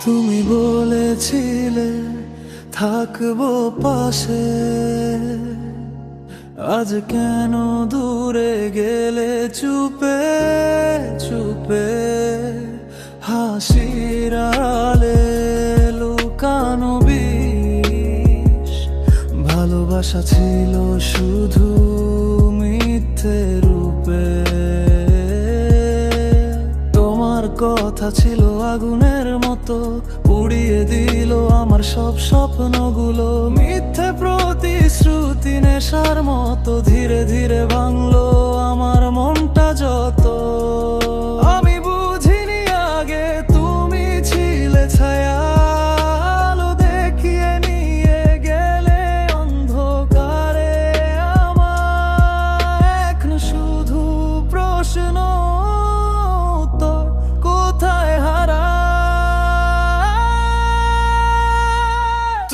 তুমি বলেছিলে থাকবো পাশে, আজ কেন দূরে গেলে চুপে চুপে? হাসির আড়ালে লুকানো বিষ, ভালোবাসা ছিল শুধু মিথ্যে রূপে। তোমার কথা ছিল আগুনের মতো, পুড়িয়ে দিল আমার সব স্বপ্নগুলো। মিথ্যে প্রতিশ্রুতি নেশার মতো ধীরে ধীরে ভাঙলো আমার মনটা যত। আমি বুঝিনি আগে তুমি ছিলে ছায়া, আলো দেখিয়ে নিয়ে গেলে অন্ধকারে। আমার এখন শুধু প্রশ্ন, উত্তর কোথায় হারা?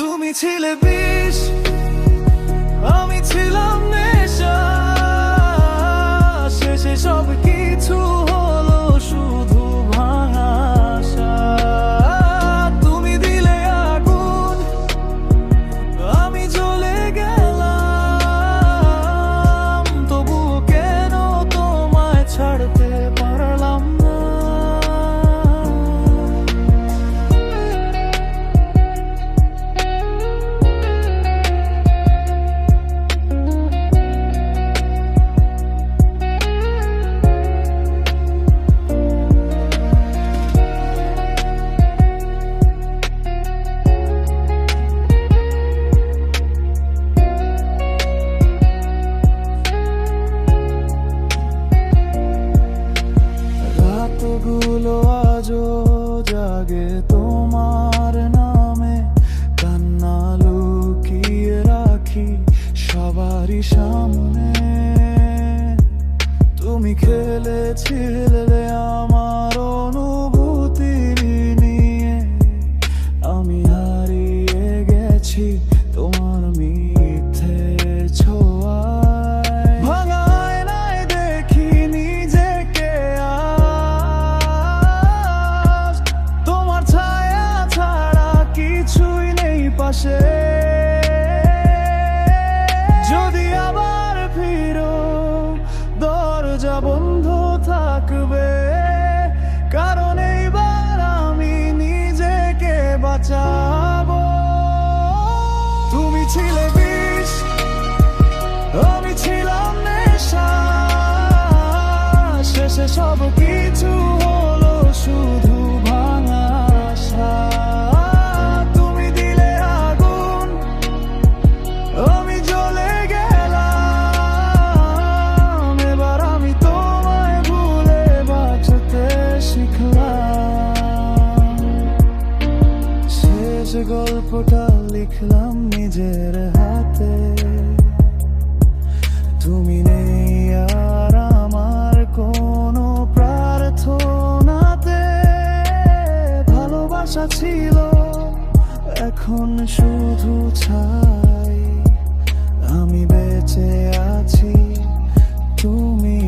তুমি ছিলে বিষ, আমি ছিলাম নেশা, শেষে সব কিছু হলো শুধু ভাঙা আশা। তুমি দিলে আগুন, আমি জ্বলে গেলাম, তবুও কেন তোমায় ছাড়তে পারলাম না? রাতগুলো আজও জাগে তোমার নামে, কান্না লুকিয়ে রাখি সবারই সামনে। তুমি খেলেছিলে আমার অনুভূতি নিয়ে, আমি হারিয়ে গেছি তোমার মিথ্যে ছোঁয়ায়। ভাঙা আয়নায় দেখি নিজেকে আজ, তোমার ছায়া ছাড়া কিছুই নেই পাশে। যদি আবার ফিরো দরজা বন্ধ থাকবে, কারণ এইবার আমি নিজেকে বাঁচাবো। তুমি ছিলে বিষ, আমি ছিলাম নেশা, শেষে সব কিছু হলো শুধু ভাঙা আশা। তুমি দিলে আগুন, আমি জ্বলে গেলাম, এবার আমি তোমায় ভুলে বাঁচতে শিখলাম। শেষ গল্পটা লিখলাম নিজের হাতে, তুমি নেই আর আমার কোনো প্রার্থনাতে। ভালোবাসা ছিল এখন শুধু ছাই, আমি বেঁচে আছি তুমি